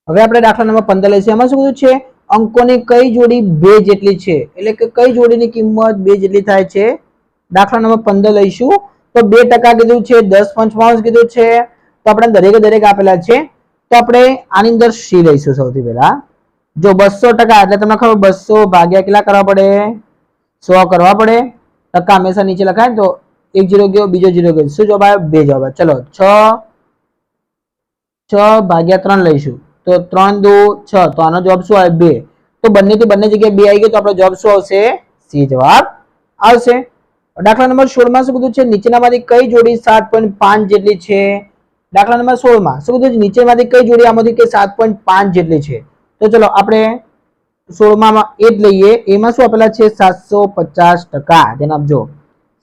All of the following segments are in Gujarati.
હવે આપણે દાખલા નંબર 15 લઈશું. એમાં શું કીધું છે? અંકોની કઈ જોડી 2 જેટલી છે, એટલે કે કઈ જોડીની કિંમત 2 જેટલી થાય છે. દાખલા નંબર 15 લઈશું. તો 2% કીધું છે, 10 પંચમાંશ કીધું છે, તો આપણે દરેક આપેલા છે. તો આપણે આની અંદર સી લઈશું. સૌથી પહેલા જો 200% એટલે તમને ખબર 200 ભાગ્યા કેટલા કરવા પડે? 100 કરવા પડે. ટકા હંમેશા નીચે લખાય તો એક 0 ગયો, બીજો 0 ગયો. શું જવાબ આવ્યો? 2 જવાબ. ચલો 6 ભાગ્યા 3 લઈશું. તો 3 2 6, તો આનો જવાબ શું આવે? 2. તો બંનેથી બંને જગ્યાએ 2 આવી ગયો, તો આપણો જવાબ શું આવશે? સી જવાબ આવશે. દાખલા નંબર 16 માં શું કીધું છે? નીચેનામાંથી કઈ જોડી 7.5 જેટલી છે? દાખલા નંબર 16 માં શું કીધું છે? નીચેમાંથી કઈ જોડી આમાંથી કે 7.5 જેટલી છે? તો ચલો આપણે 16 માં એ જ લઈએ. એમાં શું આપેલા છે? 750%. ધ્યાન આપજો,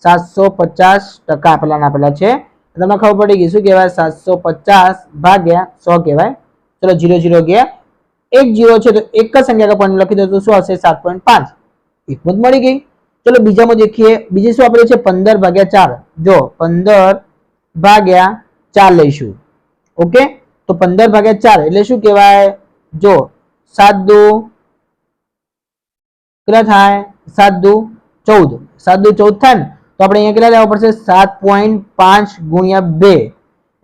750% આપેલા છે. તમને ખબર પડી ગઈ. શું કહેવાય? 750 ભાગ્યા 100 કહેવાય. ચલો 0 0 ગયા, એક 0 છે તો એક જ સંખ્યા પર લખી દો તો શું હશે? 7.5. એકમત મળી ગઈ. ચલો બીજામાં દેખીએ. બીજી શું આપેલું છે? 15 ભાગ્યા 4. જો 15 ભાગ્યા 4 લઈશું. ઓકે, તો 15 ભાગ્યા 4 એટલે શું કહેવાય? જો 7 2 કેટલા થાય? 7 2 14. 7 2 14 થાય ને, તો આપણે અહીંયા કેટલા લેવા પડશે? 7.5 ગુણ્યા 2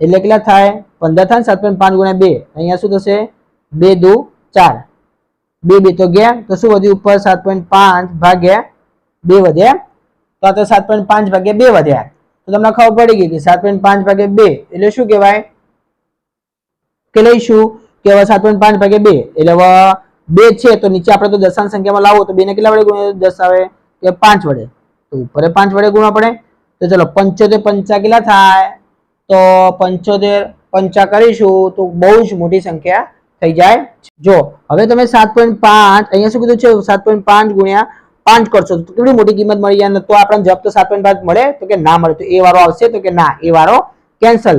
એટલે કેટલા થાય? 15 થાય ને, 7.5 ગુણ્યા 2 અહીંયા શું થશે? 2 2 4, 2 2 તો ગયા, તો શું વધ્યું ઉપર? 7.5 ભાગ્યા 2 વધ્યા. તો આ તો 7.5 ભાગ્યા 2 વધ્યા. તો તમને ખબર પડી ગઈ કે 7.5 ભાગ્યા 2 એટલે શું કહેવાય? કે લઈશું કે હવે 7.5 ભાગ્યા 2 એટલે હવે 2 છે તો નીચે આપણે તો દશાંશ સંખ્યામાં લાવો તો 2 ને કેટલા વડે ગુણ્યા 10 આવે? કે 5 વડે. તો ઉપર 5 વડે ગુણવા પડે. તો ચલો 75 5 કેટલા થાય? તો 75 5 કરીશું તો બહુ જ મોટી સંખ્યા થઈ જાય. જો હવે તમે 7.5 અહીંયા શું કીધું છે? 7.5 ગુણ્યા 5 કરશો તો કેટલી મોટી કિંમત મળી જાય. તો આપણને જવાબ તો 7.5 મળે તો કે ના મળે. તો એ વાળો આવશે તો કે ના, એ વાળો કેન્સલ.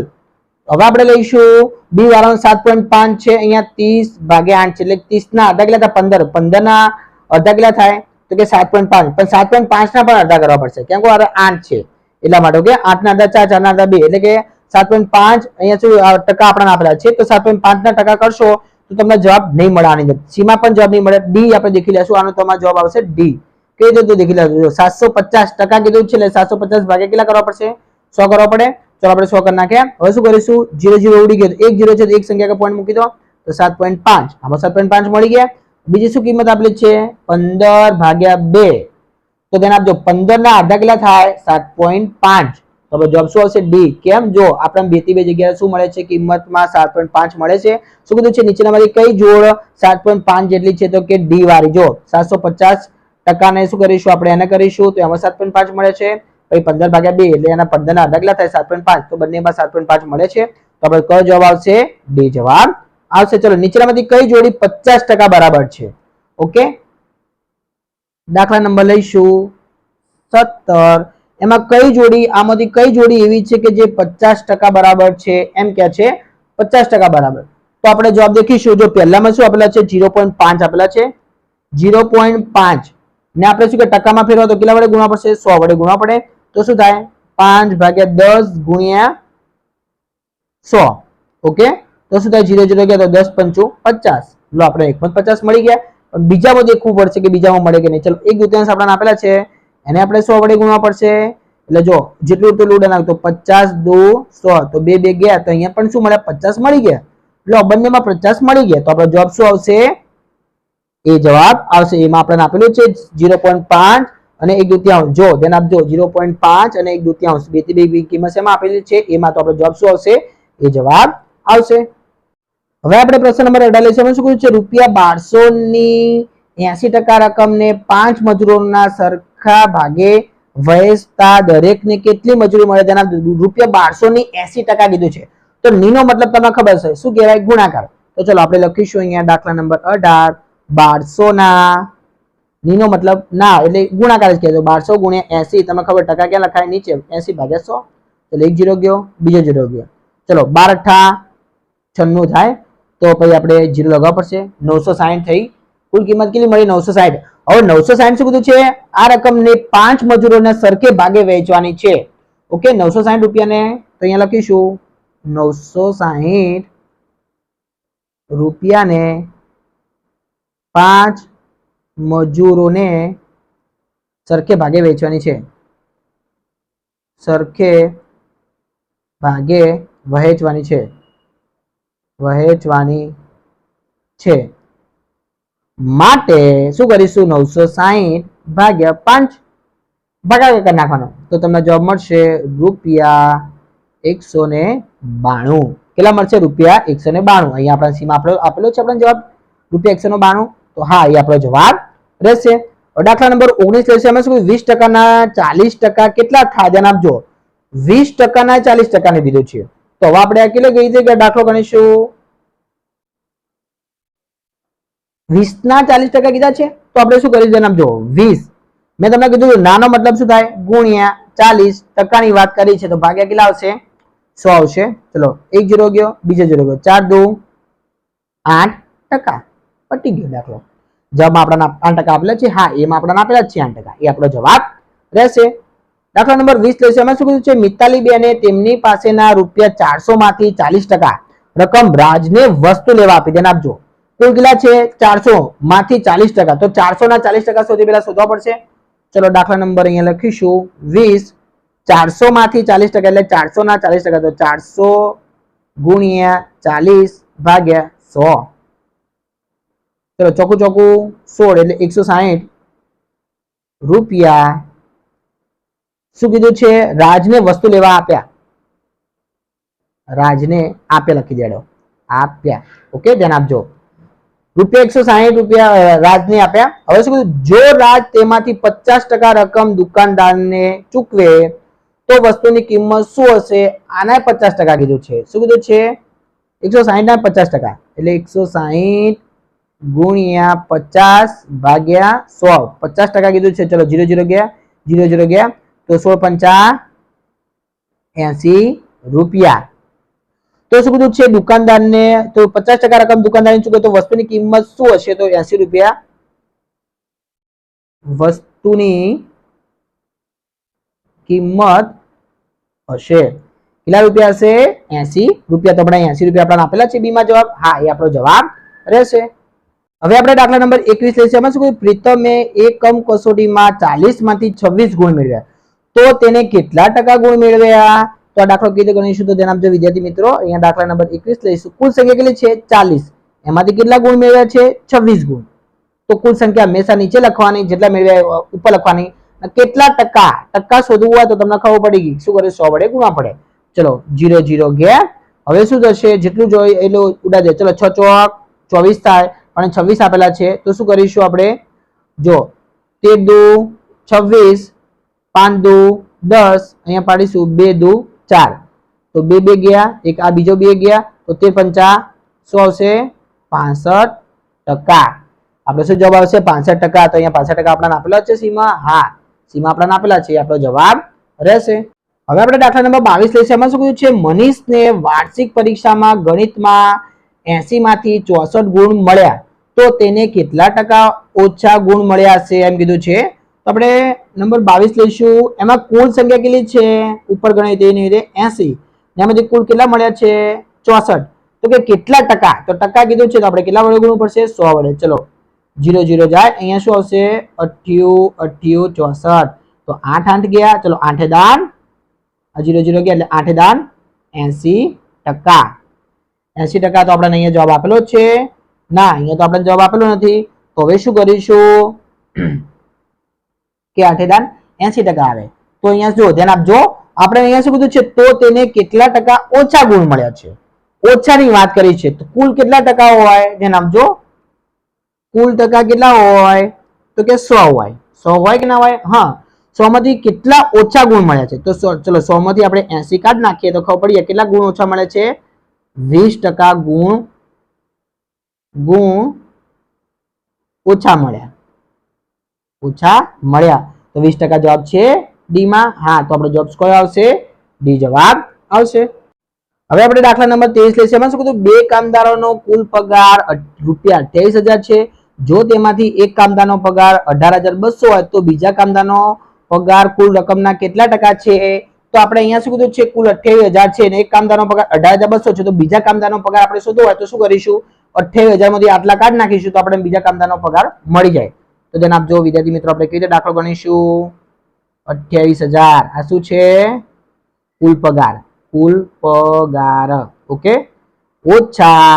હવે આપણે લઈશું બી વાળો 7.5 છે. અહીંયા 30 ભાગ્યા 8 છે એટલે 30 ના અડધા કેટલા થાય? 15. 15 ના અડધા કેટલા થાય? તો કે 7.5. પણ 7.5 ના પણ અડધા કરવા પડશે, કેમ કે 8 છે એટલા માટે. ઓકે, 8 ના અડધા 4, 4 ના અડધા 2 એટલે કે 7.5 અહીંયા શું ટકા આપણા આપેલા છે. તો 7.5 ના ટકા કરશો તો તમને જવાબ નહીં મળે. આની અંદર સી માં પણ જવાબ નહીં મળે. ડી આપણે દેખી લેશું. આનો તમારો જવાબ આવશે ડી. કઈ રીતે દેખી લેશું? 750% કીધું છે એટલે 750 ભાગ્યા કેટલા કરવા પડશે? 100 કરવા પડે. ચલો આપણે 100 કરી નાખ્યા. હવે શું કરીશું? 0 0 ઉડી ગયો, એક 0 છે તો એક સંખ્યા કે પોઈન્ટ મૂકી દો તો 7.5. આમાં 7.5 મળી ગયા. બીજી શું કિંમત આપેલી છે? 15 ભાગ્યા 2. તો ધ્યાન આપજો, 15 ના અડધા કેટલા થાય? 7.5. તો હવે જવાબ શું આવશે? ડી. કેમ? જો આપણે 2 થી 2 જગ્યાએ શું મળે છે? કિંમતમાં 7.5 મળે છે. શું કીધું છે? નીચેનામાંથી કઈ જોડ 7.5 જેટલી છે? તો કે ડી વાળી. જો 750% ને શું કરીશું? આપણે એને કરીશું તો એમાં 7.5 મળે છે. પછી 15 ભાગ્યા 2 એટલે એના 15 ના અડધા કેટલા થાય? 7.5. તો બંનેમાં 7.5 મળે છે. તો આપણે કયો જવાબ આવશે? ડી જવાબ આવશે. ચલો નીચેનામાંથી કઈ જોડી 50% બરાબર છે? ઓકે, દાખલા નંબર લઈશું 17. એમાં કઈ જોડી આમાંથી કઈ જોડી એવી છે કે જે 50% બરાબર છે? એમ કે છે 50% બરાબર. તો આપણે જવાબ દેખીશું. જો પહેલામાં શું આપેલા છે? 0.5 આપેલા છે. 0.5 ને આપણે શું કે ટકામાં ફેરવા તો કેટલા વડે ગુણવા પડશે? 100 વડે ગુણવા પડે. તો શું થાય? 5 ભાગ્યા 10 ગુણ્યા 100. ઓકે, તો શું થાય? 0 0 ગયા તો 10 5 50. લો આપણે 1.50 મળી ગયા. પણ બીજામાં દેખવું પડશે કે બીજામાં મળે કે નહીં. ચલો 1/2 આપણને આપેલા છે, એને આપણે 100 વડે ગુણવા પડશે. એટલે જો જેટલું એટલું ઉડે નાખ તો 50 2 100 તો 2 2 ગયા તો અહીંયા પણ શું મળે? 50 મળી ગયા. એટલે બંનેમાં 50 મળી ગયા. તો આપણો જવાબ શું આવશે? એ જવાબ આવશે. એમાં આપણને આપેલું છે 0.5 અને 1/2. જો ધ્યાન આપજો, 0.5 અને 1/2 બે થી બે કિંમત શેમાં આપેલી છે? એમાં. તો આપણો જવાબ શું આવશે? એ જવાબ આવશે. હવે આપણે પ્રશ્ન નંબર 18 લઈશું. શું કહ્યું છે? ₹1200 ની 80% રકમને 5 મજૂરોના સરખા ભાગે વહેંચતા દરેકને કેટલી મજૂરી મળે? તેના ₹1200 ની 80% કીધું છે. તો ની નો મતલબ તમને ખબર છે શું કહેવાય? ગુણાકાર. તો ચલો આપણે લખીશું અહીંયા દાખલા નંબર 18. 1200 ના ની નો મતલબ ના એટલે ગુણાકાર જ કહેજો. 1200 ગુણ્યા 80. તમને ખબર ટકા ક્યાં લખાય? નીચે 80 ભાગ્યા 100. ચલો એક 0 ગયો, બીજો 0 ગયો. ચલો 12 8 96 થાય. તો પછી આપણે 0 લગાવવા પડશે. 960 થઈ. કુલ કિંમત કેટલી મળી? 960. હવે 960 શું કીધું છે? આ રકમને 5 મજૂરોને સરખે ભાગે વહેંચવાની છે. ઓકે, 960 રૂપિયાને તો અહીંયા લખીશું 960 રૂપિયાને 5 મજૂરોને સરખે ભાગે વેચવાની છે, સરખે ભાગે વહેંચવાની છે માટે શું કરીશું 960 ભાગ્યા 5 ભાગાકાર કરી નાખવાનો તો તમને જવાબ મળશે રૂપિયા 192. કેટલા મળશે? રૂપિયા 192. અહીંયા આપણા સીમા આપેલો છે આપણને જવાબ રૂપિયા 192. તો હા એ આપણો જવાબ રહેશે. દાખલા નંબર 19 લેશે. એમાં શું 20% ના 40% કેટલા થાય? ધ્યાન આપજો. 20% ના 40% ને દીધું છે. તો હવે આપણે આ કેટલે ગઈ જગ્યાએ દાખલો ગણીશું? 20 ના 40% કીધા છે તો આપણે શું કરી ધ્યાન આપજો. 20 મેં તમને કીધું નાનો મતલબ શું થાય? ગુણ્યા 40% ની વાત કરી છે તો ભાગ્યા કેટલા આવશે? 100 આવશે. ચલો એક 0 ગયો, બીજો 0 ગયો, 4 2 8%. પટી ગયો દાખલો. જવાબ આપણા 8% આપેલા છે. હા એમાં આપણા આપેલા છે 8%. એ આપણો જવાબ રહેશે. દાખલા નંબર 20 લેશે. એમાં શું કીધું છે? મિતાલી બેને તેમની પાસેના રૂપિયા 400 માંથી 40% રકમ રાજને વસ્તુ લેવા આપી. ધ્યાન આપજો. કુલ કેટલા છે? 400 માંથી 40%. તો 400 ના 40% સૌથી પહેલા શોધવા પડશે. ચલો દાખલા નંબર અહીંયા લખીશું 20. 400 માંથી 40% એટલે 400 ના 40%. તો 400 ગુણ્યા 40 ભાગ્યા 100. ચલો ચોકું ચોકું 16 એટલે 160 રૂપિયા શું કીધું છે? રાજને વસ્તુ લેવા આપ્યા. રાજને આપ્યા લખી દેડો. આપ્યા. ઓકે ધ્યાન આપજો. રૂપિયા 160 રૂપિયા રાજને આપ્યા. હવે શું કીધું? જો રાજ તેમાંથી 50% રકમ દુકાનદારને ચૂકવે તો વસ્તુની કિંમત શું હશે? આના 50% કીધું છે. શું કીધું છે? 160 ના 50% એટલે 160 ગુણ્યા 50 ભાગ્યા 100. 50% કીધું છે. ચલો 0 0 ગયા, 0 0 ગયા તો 16 5 80 રૂપિયા. તો શું કીધું છે? દુકાનદારને તો 50% રકમ દુકાનદારને ચૂકવે તો વસ્તુની કિંમત શું હશે? તો 80 રૂપિયા વસ્તુની કિંમત હશે. કેટલા રૂપિયા હશે? 80 રૂપિયા. તો આપણે 80 રૂપિયા આપણને આપેલા છે બી માં જવાબ. હા એ આપણો જવાબ રહેશે. હવે આપણે દાખલા નંબર 21 લઈશું. એમાં શું કીધું? પ્રીતમે એકમ કસોટીમાં 40 માંથી 26 ગુણ મેળવ્યા તો તેને કેટલા ટકા ગુણ મેળવ્યા? તો આ દાખલો કીધું ગણીશું તો ધ્યાન આપજો વિદ્યાર્થી મિત્રો. અહીંયા દાખલા નંબર 21 લઈશું. કુલ સંખ્યા કેટલી છે? 40. એમાંથી કેટલા ગુણ મેળવ્યા છે? 26 ગુણ. તો કુલ સંખ્યા હંમેશા નીચે લખવાની, જેટલા મેળવ્યા ઉપર લખવાની. કેટલા ટકા? ટકા શોધવું હોય તો તમને ખબર પડી ગઈ. શું કરે? 100 વડે ગુણવા પડે. ચલો 0 0 ગયા. હવે શું થશે? જેટલું જોઈએ એટલું ઉડા દે. ચલો 6 ચોક 24 થાય પણ 26 આપેલા છે તો શું કરીશું આપણે? જો 13 દુ 26, 5 દુ 10, અહીંયા પાડીશું 2 દુ 4 તો 2 2 ગયા, એક આ બીજો 2 ગયા તો 13 5 આવશે 65%. આપણે શું જવાબ આવશે? 65%. તો અહીંયા 65% આપણા આપેલા છે સીમા. હા સીમા આપણા આપેલા છે. આપણો જવાબ રહેશે. હવે આપણે દાખલા નંબર 22 લઈશું. એમાં શું કીધું છે? મનીષને વાર્ષિક પરીક્ષામાં ગણિતમાં 80 માંથી 64 ગુણ મળ્યા તો તેને કેટલા ટકા ઓછા ગુણ મળ્યા હશે એમ કીધું છે. તો આપણે નંબર 22 લઈશું. એમાં કુલ સંખ્યા કેટલી છે? ઉપર ગણાય તેની રીતે 80. એમાંથી કુલ કેટલા મળ્યા છે? 64. તો કે કેટલા ટકા? તો ટકા કીધું છે તો આપણે કેટલા વડે ગુણવું પડશે? 100 વડે. ચલો 0 0 જાય. અહીંયા શું આવશે? 88 64. તો 8 8 ગયા. ચલો 8 દાન 0 0 ગયા એટલે 8 દાન 80%. 80%. તો આપણે અહીંયા જવાબ આપેલો છે ના, અહીંયા તો આપણે જવાબ આપેલો નથી. તો હવે શું કરીશું કે 8 દાન 80% આવે. તો અહીંયા જો ધ્યાન આપજો. આપણે અહીંયા શું કીધું છે? તો તેને કેટલા ટકા ઓછા ગુણ મળ્યા છે? ઓછાની વાત કરી છે. તો કુલ કેટલા ટકા હોય? ધ્યાન આપજો. કુલ ટકા કેટલા હોય? તો કે 100 હોય. 100 હોય કે ના હોય? હા 100 માંથી કેટલા ઓછા ગુણ મળ્યા છે? તો ચલો 100 માંથી આપણે 80 કાઢ નાખીએ તો ખબર પડી કેટલા ગુણ ઓછા મળે છે? 20% ગુણ ઓછા મળ્યા. તો 20% જવાબ છે ડી માં. હા તો આપણો જવાબ કયો આવશે? ડી જવાબ આવશે. હવે આપણે દાખલા નંબર 23 લઈશું. એમાં શું કીધું? બે કામદારોનો કુલ પગાર રૂપિયા 28,000 છે. જો તેમાંથી એક કામદારનો પગાર 18,200 હોય તો બીજા કામદારનો પગાર કુલ રકમના કેટલા ટકા છે? તો તો આપણે અહીંયા શું કીધું છે કુલ 28,000 છે અને એક કામદારનો પગાર 18,200 છે. તો બીજા કામદારનો પગાર આપણે શોધવો હોય તો શું કરીશું? 28,000 માંથી આટલા કાઢ નાખીશું તો આપણે બીજા કામદારનો પગાર મળી જાય. તો ધ્યાન આપજો વિદ્યાર્થી મિત્રો, આપણે કેવી રીતે દાખલો ગણીશું? 28,000 આ શું છે? કુલ પગાર, કુલ પગાર. ઓકે, ઓછા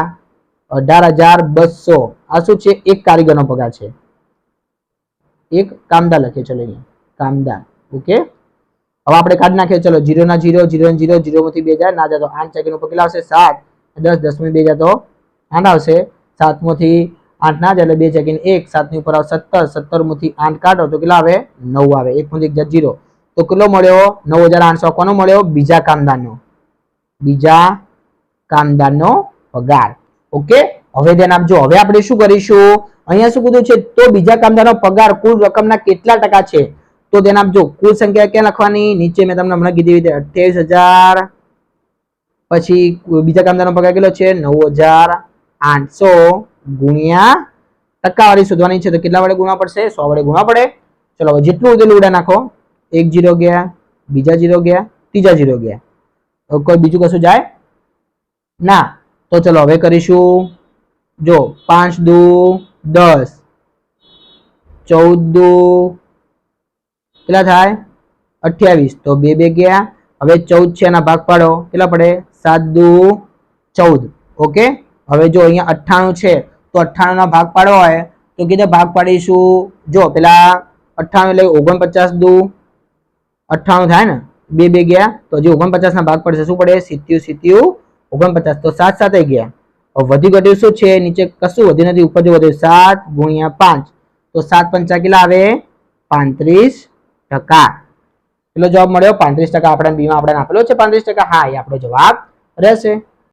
18,200 આ શું છે? એક કારીગરનો પગાર છે, એક કામદાર લખીએ. ચલો અહીંયા કામદાર. ઓકે, હવે આપણે કાઢી નાખીએ. ચલો 0 ના 0, 0 ના 0, 0 માંથી 2 જાય ના જાય તો 8 સેકન્ડ ઉપર કેટલા આવશે? 7. 10, 10 માંથી 2 જાય તો 8 આવશે. 7 માંથી 8 ના જાય એટલે 2 સેકન્ડ 1, 7 ની ઉપર આવે 17, 17 માંથી 8 કાઢો તો કેટલા આવે? 9 આવે. 1 માંથી 1 જાય 0. તો કેટલો મળ્યો? 9,800. કોનો મળ્યો? બીજા કામદારનો, બીજા કામદારનો પગાર. ઓકે, હવે ધ્યાન આપજો. હવે આપણે શું કરીશું? અહીંયા શું કીધું છે? તો બીજા કામદારનો પગાર કુલ રકમના કેટલા ટકા છે? તો ધ્યાન આપજો, કુલ સંખ્યા ક્યાં લખવાની? નીચે મેં તમને હમણાં કીધી રીતે 28,000 પછી બીજા કામદારનો પગાર કેટલો છે? 9,800 ગુણ્યા ટકાવારી શોધવાની છે. તો કેટલા વડે ગુણવા પડશે? 100 વડે ગુણવા પડે. ચલો હવે જેટલું ઉડેલું ઉડા નાખો. 1 0 ગયા, બીજા 0 ગયા, ત્રીજા 0 ગયા. કોઈ બીજું કશું જાય ના. તો ચલો હવે કરીશું. જો 5 દુ 10, 14 દુ કેટલા થાય? 28. તો 2 2 ગયા. હવે 14 છે એના ભાગ પાડો, કેટલા પડે? 7 દુ 14. ઓકે, હવે જો અહીંયા 98 છે તો 98 ના ભાગ પાડવા હોય તો કીધે ભાગ પાડીશું. જો પેલા 98 એટલે 49 દુ 98 થાય ને, 2 2 ગયા તો હજી 49 ના ભાગ પડશે. શું પડે? 70 49. તો 7 7 ગયા. વધી ઘટ્યું શું છે? નીચે કશું વધી નથી, ઉપર જો વધ્યું 7 ગુણ્યા 5. તો 7 પંચા કેટલા આવે? 35%. એટલો જવાબ મળ્યો 35%. આપણે બી માં આપણે આપેલો છે 35%. હા, એ આપણો જવાબ રહેશે.